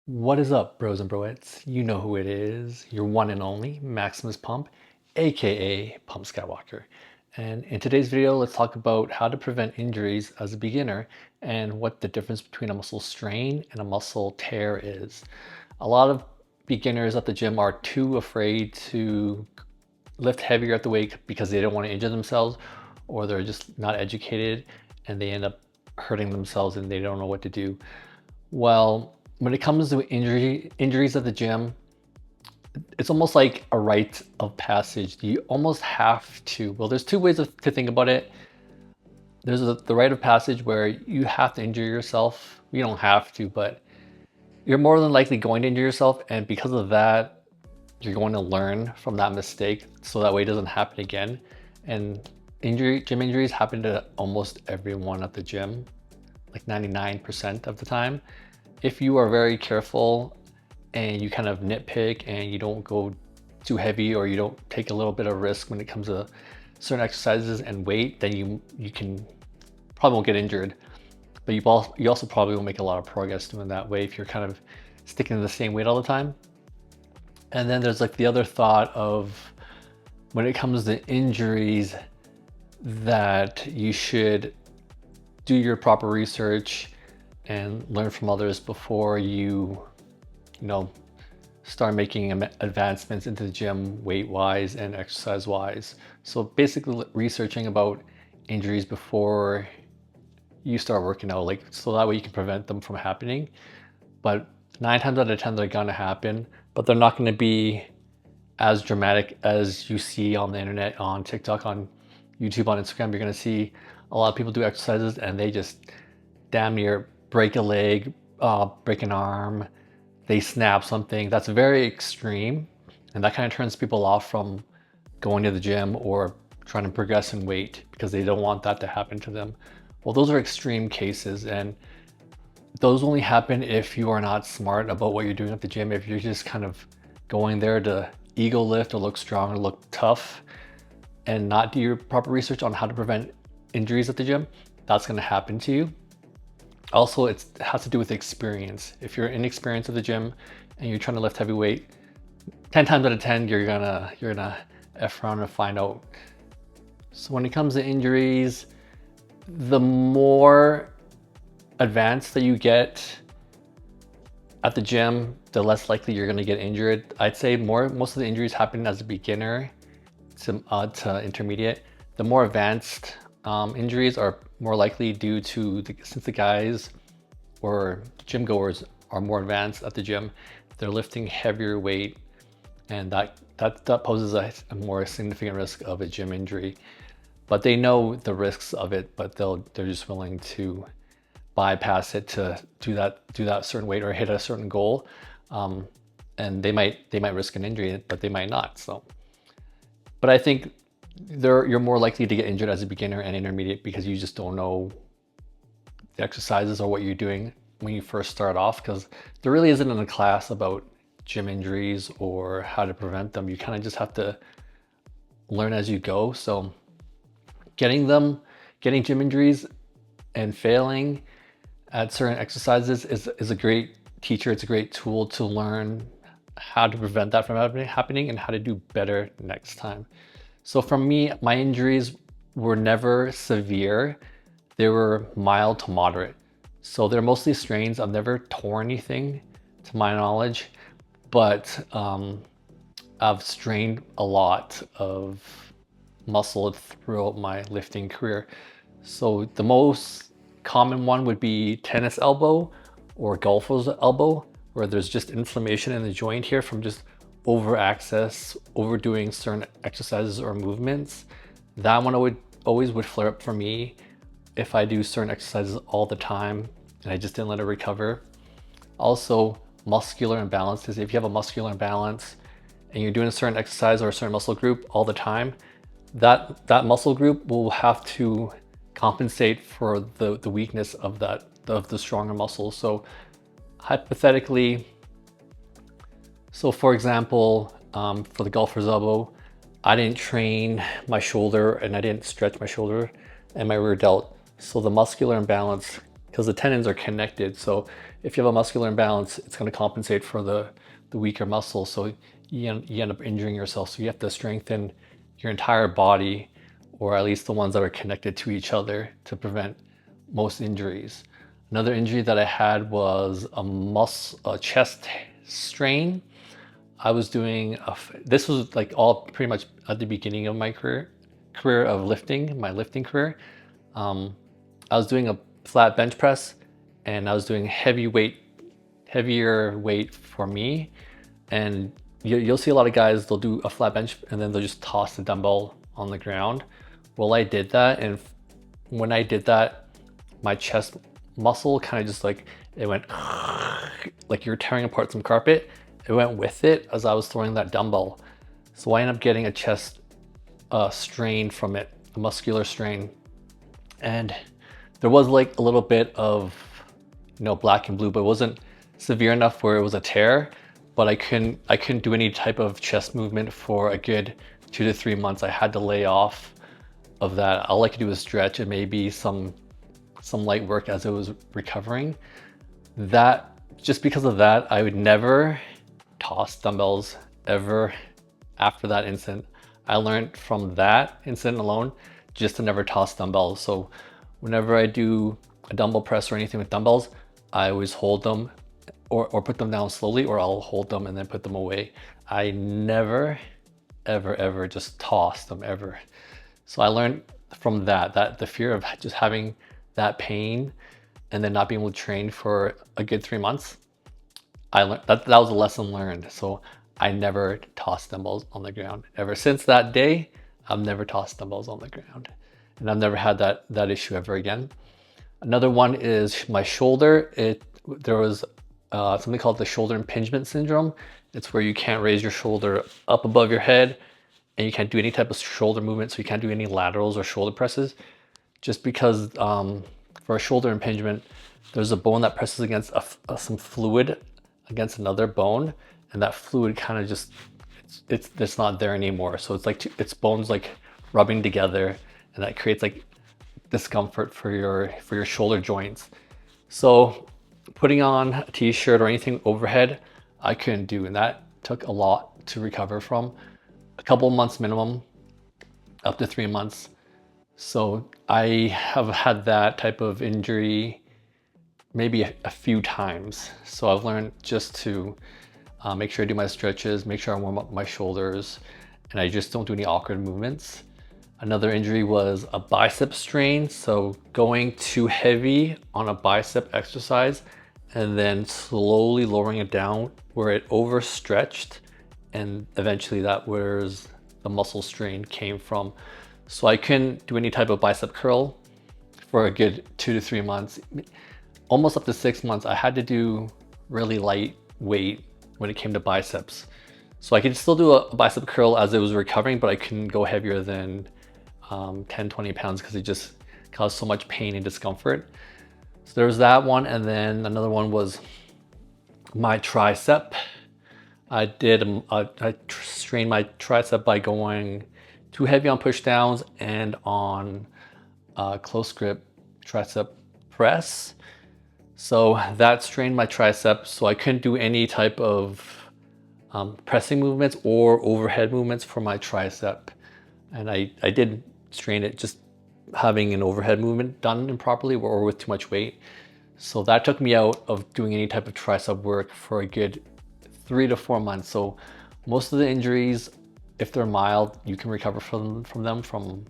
What is up, bros and broettes? You know who it is, your one and only Maximus Pump, aka Pump Skywalker. And in today's video, let's talk about how to prevent injuries as a beginner and what the difference between a muscle strain and a muscle tear is. A lot of beginners at the gym are too afraid to lift heavier at the weight because they don't want to injure themselves, or they're just not educated and they end up hurting themselves and they don't know what to do. Well, when it comes to injuries at the gym, it's almost like a rite of passage. You almost have to. Well, there's two ways to think about it. There's the rite of passage where you have to injure yourself. You don't have to, but you're more than likely going to injure yourself, and because of that, you're going to learn from that mistake so that way it doesn't happen again. And gym injuries happen to almost everyone at the gym, like 99% of the time. If you are very careful and you kind of nitpick and you don't go too heavy, or you don't take a little bit of risk when it comes to certain exercises and weight, then you can probably won't get injured. But you also probably will make a lot of progress doing that way if you're kind of sticking to the same weight all the time. And then there's like the other thought of, when it comes to injuries, that you should do your proper research and learn from others before you know, start making advancements into the gym weight wise and exercise wise. So basically researching about injuries before you start working out, like, so that way you can prevent them from happening. But 9 times out of 10 they're gonna happen, but they're not gonna be as dramatic as you see on the internet, on TikTok, on YouTube, on Instagram. You're gonna see a lot of people do exercises and they just damn near break a leg, break an arm, they snap something. That's very extreme, and that kind of turns people off from going to the gym or trying to progress in weight because they don't want that to happen to them. Well, those are extreme cases, and those only happen if you are not smart about what you're doing at the gym. If you're just kind of going there to ego lift or look strong or look tough and not do your proper research on how to prevent injuries at the gym, that's going to happen to you. Also, it has to do with experience. If you're inexperienced at the gym and you're trying to lift heavy weight, 10 times out of 10 you're gonna F around and find out. So when it comes to injuries, the more advanced that you get at the gym, the less likely you're gonna get injured. I'd say most of the injuries happen as a beginner to intermediate. The more advanced injuries are more likely due to since the guys or gym goers are more advanced at the gym, they're lifting heavier weight, and that poses a more significant risk of a gym injury. But they know the risks of it, but they're just willing to bypass it to do that certain weight or hit a certain goal, and they might risk an injury, but they might not. So, but I think you're more likely to get injured as a beginner and intermediate because you just don't know the exercises or what you're doing when you first start off, because there really isn't a class about gym injuries or how to prevent them. You kind of just have to learn as you go. So getting gym injuries and failing at certain exercises is a great teacher. It's a great tool to learn how to prevent that from happening and how to do better next time. So for me, my injuries were never severe. They were mild to moderate. So they're mostly strains. I've never torn anything to my knowledge, but I've strained a lot of muscle throughout my lifting career. So the most common one would be tennis elbow or golfer's elbow, where there's just inflammation in the joint here from just overdoing certain exercises or movements. That one always would flare up for me if I do certain exercises all the time and I just didn't let it recover. Also, muscular imbalances. If you have a muscular imbalance and you're doing a certain exercise or a certain muscle group all the time, that muscle group will have to compensate for the weakness of the stronger muscle. So hypothetically, for example, for the golfer's elbow, I didn't train my shoulder and I didn't stretch my shoulder and my rear delt. So the muscular imbalance because the tendons are connected. So if you have a muscular imbalance, it's going to compensate for the weaker muscle. So you end up injuring yourself. So you have to strengthen your entire body, or at least the ones that are connected to each other, to prevent most injuries. Another injury that I had was a chest strain. I was doing this was like all pretty much at the beginning of my career of lifting, my lifting career. I was doing a flat bench press, and I was doing heavier weight for me. And you'll see a lot of guys, they'll do a flat bench and then they'll just toss the dumbbell on the ground. Well, I did that, and when I did that, my chest muscle kind of just like, it went like you're tearing apart some carpet. It went with it as I was throwing that dumbbell. So I ended up getting a chest strain from it, a muscular strain. And there was like a little bit of, black and blue, but it wasn't severe enough where it was a tear. But I couldn't do any type of chest movement for a good 2 to 3 months. I had to lay off of that. All I could do was stretch and maybe some light work as it was recovering. That, just because of that, I would never toss dumbbells ever after that incident. I learned from that incident alone just to never toss dumbbells. So whenever I do a dumbbell press or anything with dumbbells, I always hold them or put them down slowly, or I'll hold them and then put them away. I never, ever just toss them ever. So I learned from that the fear of just having that pain and then not being able to train for a good 3 months. I learned that was a lesson learned. So I never tossed dumbbells on the ground. Ever since that day, I've never tossed dumbbells on the ground, and I've never had that issue ever again. Another one is my shoulder. There was something called the shoulder impingement syndrome. It's where you can't raise your shoulder up above your head, and you can't do any type of shoulder movement. So you can't do any laterals or shoulder presses, just because for a shoulder impingement, there's a bone that presses against some fluid against another bone, and that fluid kind of just it's not there anymore. So it's like it's bones like rubbing together, and that creates like discomfort for your shoulder joints. So putting on a t-shirt or anything overhead, I couldn't do, and that took a lot to recover from. A couple months minimum, up to 3 months. So I have had that type of injury maybe a few times. So I've learned just to make sure I do my stretches, make sure I warm up my shoulders, and I just don't do any awkward movements. Another injury was a bicep strain. So going too heavy on a bicep exercise and then slowly lowering it down where it overstretched, and eventually that was the muscle strain came from. So I couldn't do any type of bicep curl for a good 2 to 3 months, almost up to 6 months. I had to do really light weight when it came to biceps. So I could still do a bicep curl as it was recovering, but I couldn't go heavier than 10, 20 pounds because it just caused so much pain and discomfort. So there was that one. And then another one was my tricep. I strained my tricep by going too heavy on push downs and on close grip tricep press. So that strained my tricep. So I couldn't do any type of pressing movements or overhead movements for my tricep. And I did strain it just having an overhead movement done improperly or with too much weight. So that took me out of doing any type of tricep work for a good 3 to 4 months. So most of the injuries, if they're mild, you can recover from them from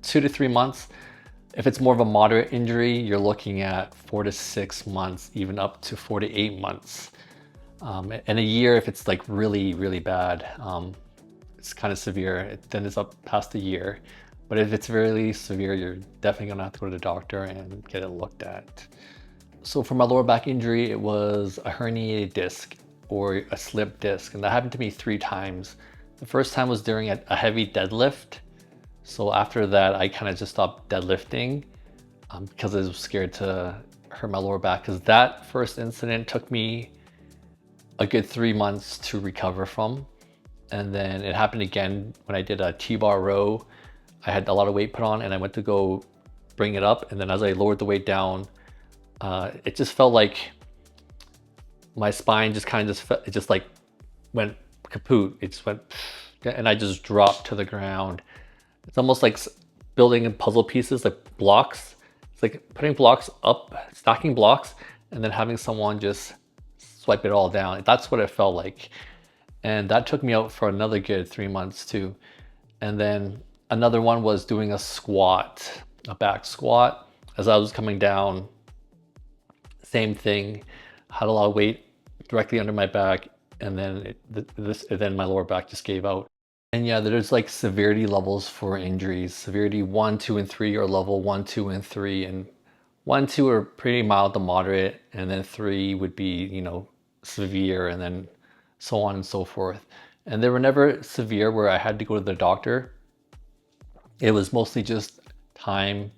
2 to 3 months. If it's more of a moderate injury, you're looking at 4 to 6 months, even up to 4 to 8 months. And a year if it's like really, really bad. It's kind of severe, then it's up past a year. But if it's really severe, you're definitely gonna have to go to the doctor and get it looked at. So for my lower back injury, it was a herniated disc or a slipped disc, and that happened to me 3 times. The first time was during a heavy deadlift. So after that, I kind of just stopped deadlifting because I was scared to hurt my lower back, because that first incident took me a good 3 months to recover from. And then it happened again when I did a T-bar row. I had a lot of weight put on and I went to go bring it up. And then as I lowered the weight down, It just felt like my spine just kind of it just like went kaput. It just went, and I just dropped to the ground. It's almost like building in puzzle pieces, like blocks. It's like putting blocks up, stacking blocks, and then having someone just swipe it all down. That's what it felt like. And that took me out for another good 3 months too. And then another one was doing a squat, a back squat. As I was coming down, same thing, had a lot of weight directly under my back, and then then my lower back just gave out. And yeah, there's like severity levels for injuries. Severity 1, 2, and 3 are level 1, 2, and 3, and 1, 2 are pretty mild to moderate, and then 3 would be, you know, severe, and then so on and so forth. And they were never severe where I had to go to the doctor. It was mostly just time,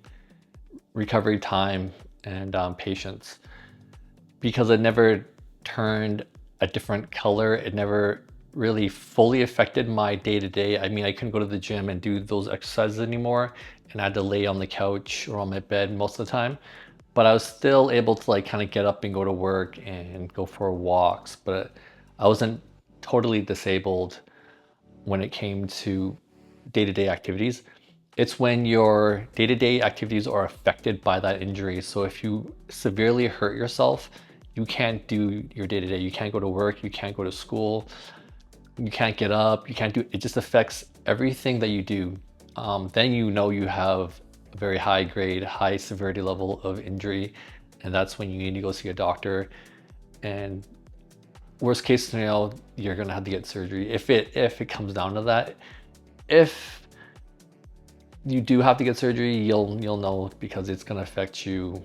recovery time, and patience. Because it never turned a different color, it never really fully affected my day-to-day. I mean, I couldn't go to the gym and do those exercises anymore, and I had to lay on the couch or on my bed most of the time. But I was still able to like kind of get up and go to work and go for walks, but I wasn't totally disabled when it came to day-to-day activities. It's when your day-to-day activities are affected by that injury. So if you severely hurt yourself, you can't do your day-to-day. You can't go to work, you can't go to school, you can't get up, you can't do, it just affects everything that you do. Then you know you have a very high grade, high severity level of injury, and that's when you need to go see a doctor. And worst case scenario, you're gonna have to get surgery if it comes down to that. If you do have to get surgery, you'll know, because it's gonna affect you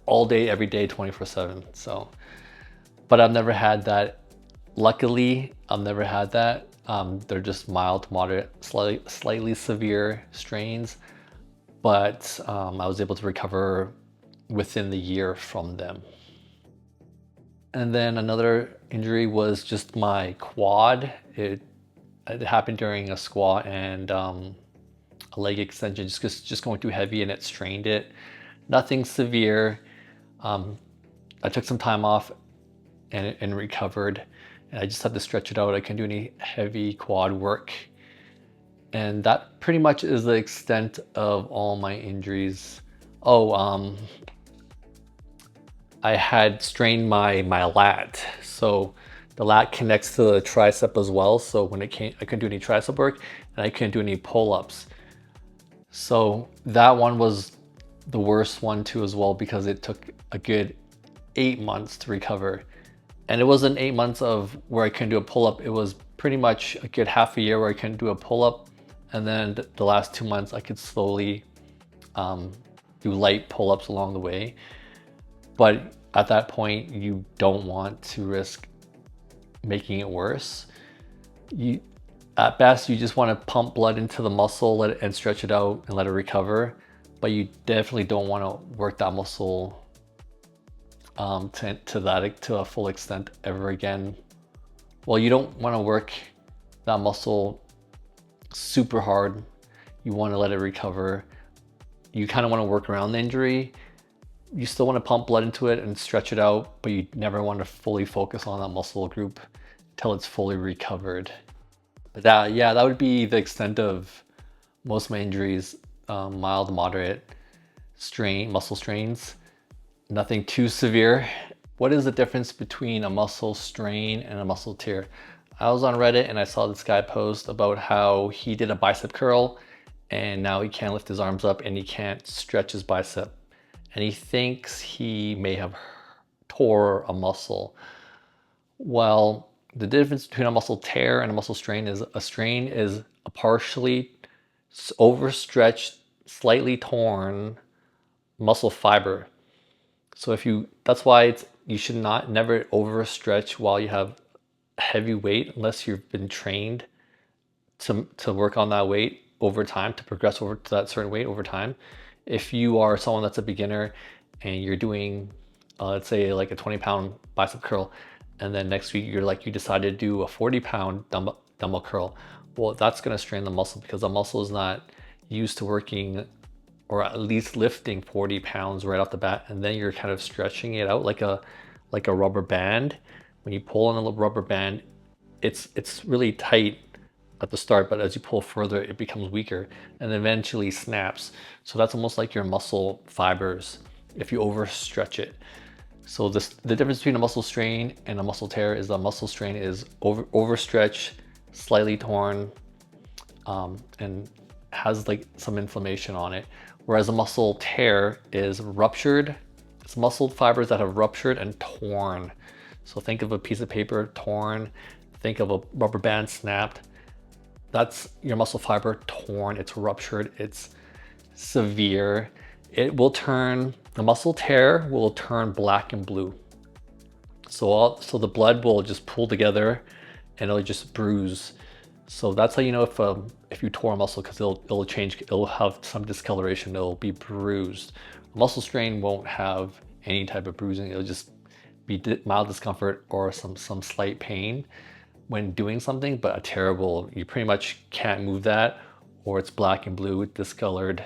all day, every day, 24/7. So, but I've never had that. Luckily, I've never had that. They're just mild to moderate, slightly severe strains, but I was able to recover within the year from them. And then another injury was just my quad. It happened during a squat and a leg extension, just going too heavy, and it strained it. Nothing severe. I took some time off and recovered, and I just had to stretch it out. I couldn't do any heavy quad work. And that pretty much is the extent of all my injuries. Oh, I had strained my lat. So the lat connects to the tricep as well. So when it came, I couldn't do any tricep work, and I couldn't do any pull-ups. So that one was the worst one too as well, because it took a good 8 months to recover. And it wasn't 8 months of where I couldn't do a pull-up. It was pretty much a good half a year where I couldn't do a pull-up. And then the last 2 months I could slowly do light pull-ups along the way. But at that point, you don't want to risk making it worse. At best, you just want to pump blood into the muscle, and stretch it out and let it recover. But you definitely don't want to work that muscle to a full extent ever again. Well, you don't want to work that muscle super hard. You want to let it recover. You kind of want to work around the injury. You still want to pump blood into it and stretch it out, but you never want to fully focus on that muscle group until it's fully recovered. But that would be the extent of most of my injuries. Mild to moderate muscle strains. Nothing too severe. What is the difference between a muscle strain and a muscle tear? I was on Reddit and I saw this guy post about how he did a bicep curl, and now he can't lift his arms up and he can't stretch his bicep. And he thinks he may have tore a muscle. Well, the difference between a muscle tear and a muscle strain is a strain is a partially overstretched, slightly torn muscle fiber. So that's why you should never overstretch while you have heavy weight, unless you've been trained to work on that weight over time, to progress over to that certain weight over time. If you are someone that's a beginner and you're doing, let's say like a 20-pound bicep curl, and then next week you decide to do a 40-pound dumbbell curl, well, that's going to strain the muscle, because the muscle is not used to working or at least lifting 40 pounds right off the bat, and then you're kind of stretching it out like a rubber band. When you pull on a rubber band, it's really tight at the start, but as you pull further, it becomes weaker and eventually snaps. So that's almost like your muscle fibers if you overstretch it. So the difference between a muscle strain and a muscle tear is the muscle strain is overstretched, slightly torn, and has like some inflammation on it. Whereas a muscle tear is ruptured. It's muscle fibers that have ruptured and torn. So think of a piece of paper torn, think of a rubber band snapped. That's your muscle fiber torn, it's ruptured, it's severe. It will turn, the muscle tear will turn black and blue. So the blood will just pull together and it'll just bruise. So that's how you know if you tore a muscle, because it'll change, it'll have some discoloration, it'll be bruised. A muscle strain won't have any type of bruising, it'll just be mild discomfort or some slight pain when doing something, but a terrible, you pretty much can't move that, or it's black and blue, discolored.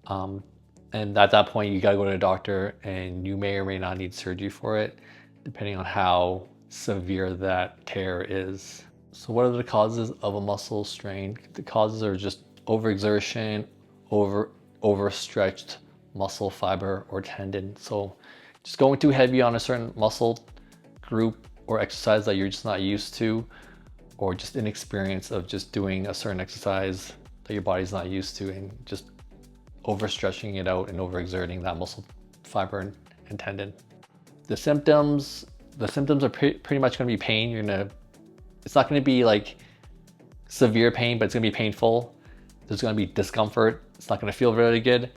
And at that point, you gotta go to a doctor, and you may or may not need surgery for it, depending on how severe that tear is. So what are the causes of a muscle strain? The causes are just overexertion, overstretched muscle fiber or tendon. So just going too heavy on a certain muscle group or exercise that you're just not used to, or just inexperience of just doing a certain exercise that your body's not used to, and just overstretching it out and overexerting that muscle fiber and tendon. The symptoms are pretty much going to be pain. It's not going to be like severe pain, but it's going to be painful. There's going to be discomfort. It's not going to feel really good.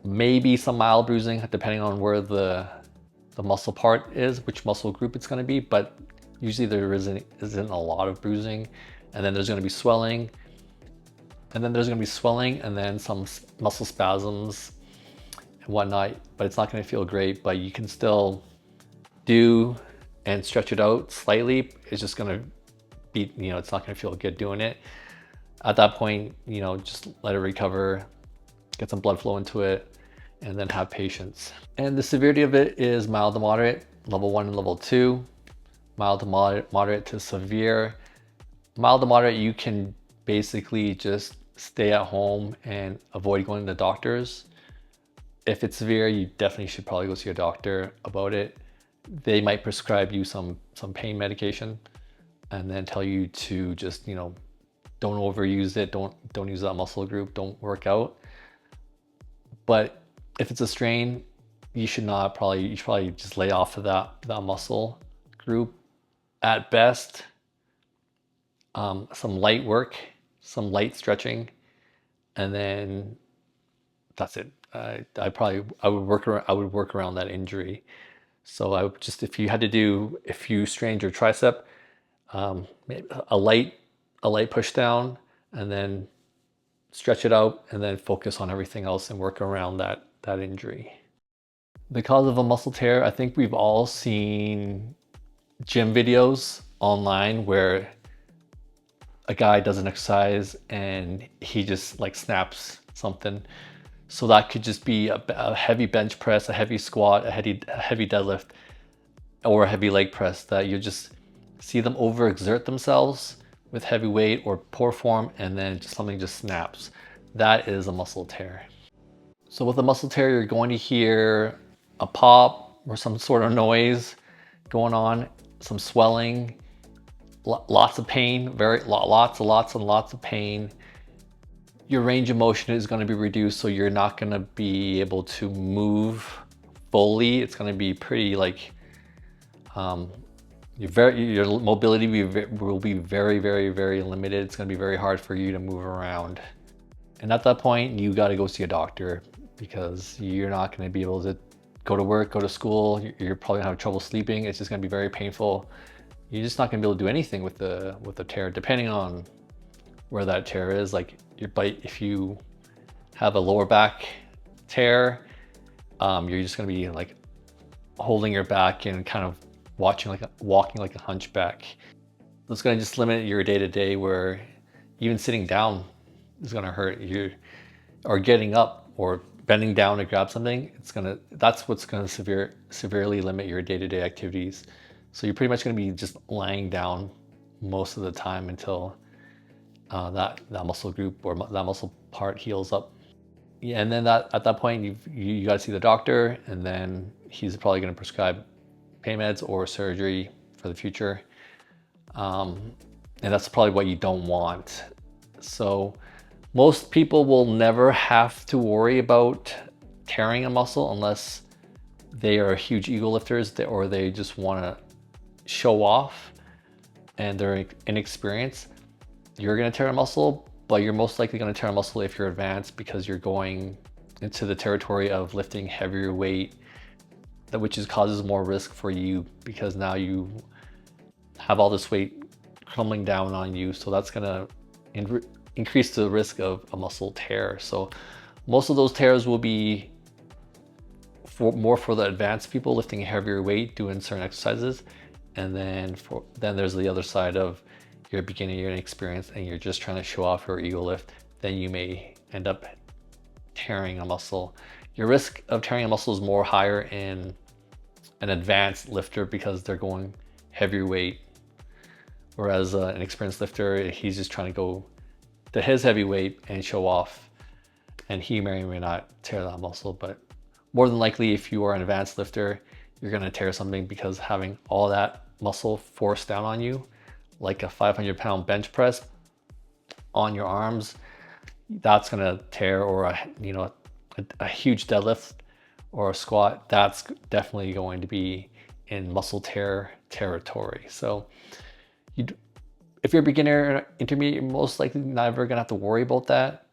Maybe some mild bruising, depending on where the muscle part is, which muscle group it's going to be, but usually there isn't a lot of bruising. And then there's going to be swelling, and then some muscle spasms and whatnot, but it's not going to feel great. But you can still do and stretch it out slightly. It's just going to be, it's not going to feel good doing it. At that point, just let it recover, get some blood flow into it, and then have patience. And the severity of it is mild to moderate, level 1 and level 2. Mild to moderate to severe. Mild to moderate, you can basically just stay at home and avoid going to the doctors. If it's severe, you definitely should probably go see a doctor about it. They might prescribe you some pain medication and then tell you to just, don't overuse it. Don't use that muscle group. Don't work out. But if it's a strain, you should probably just lay off of that muscle group. At best, some light work, some light stretching, and then that's it. I would work around that injury. So I would just, if you strained your tricep, a light push down, and then stretch it out, and then focus on everything else and work around that injury. The cause of a muscle tear, I think we've all seen gym videos online where a guy does an exercise and he just like snaps something. So that could just be a heavy bench press, a heavy squat, a heavy deadlift, or a heavy leg press, that you just see them overexert themselves with heavy weight or poor form, and then something just snaps. That is a muscle tear. So with a muscle tear, you're going to hear a pop or some sort of noise going on, some swelling, lots of pain, lots and lots of pain. Your range of motion is going to be reduced, so you're not going to be able to move fully. It's going to be pretty like your mobility will be very, very, very limited. It's going to be very hard for you to move around. And at that point, you got to go see a doctor, because you're not going to be able to go to work, go to school. You're probably going to have trouble sleeping. It's just going to be very painful. You're just not going to be able to do anything with the tear, depending on where that tear is. Like if you have a lower back tear, you're just going to be like holding your back and kind of walking like a hunchback. It's going to just limit your day-to-day, where even sitting down is going to hurt you, or getting up or bending down to grab something, that's what's gonna severely limit your day-to-day activities. So you're pretty much gonna be just lying down most of the time until that muscle group or that muscle part heals up. Yeah, and then at that point you got to see the doctor, and then he's probably going to prescribe pain meds or surgery for the future. And that's probably what you don't want. So most people will never have to worry about tearing a muscle unless they are huge ego lifters or they just want to show off and they're inexperienced. You're going to tear a muscle, but you're most likely going to tear a muscle if you're advanced, because you're going into the territory of lifting heavier weight, which causes more risk for you, because now you have all this weight crumbling down on you. So that's going to increase the risk of a muscle tear. So most of those tears will be more for the advanced people lifting heavier weight, doing certain exercises. And then there's the other side of you're beginning, you're inexperienced, and you're just trying to show off your ego lift. Then you may end up tearing a muscle. Your risk of tearing a muscle is more higher in an advanced lifter because they're going heavier weight, whereas an experienced lifter, he's just trying to go to his heavy weight and show off, and he may or may not tear that muscle. But more than likely, if you are an advanced lifter, you're going to tear something, because having all that muscle forced down on you, like a 500-pound bench press on your arms, that's going to tear. Or a huge deadlift or a squat, that's definitely going to be in muscle tear territory. So if you're a beginner or intermediate, you're most likely never going to have to worry about that.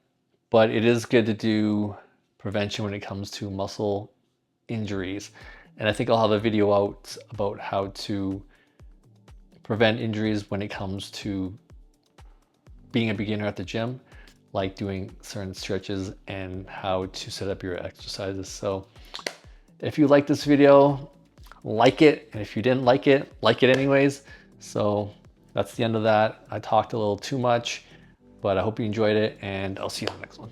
But it is good to do prevention when it comes to muscle injuries. And I think I'll have a video out about how to prevent injuries when it comes to being a beginner at the gym, like doing certain stretches and how to set up your exercises. So if you like this video, like it. And if you didn't like it anyways. So that's the end of that. I talked a little too much, but I hope you enjoyed it, and I'll see you on the next one.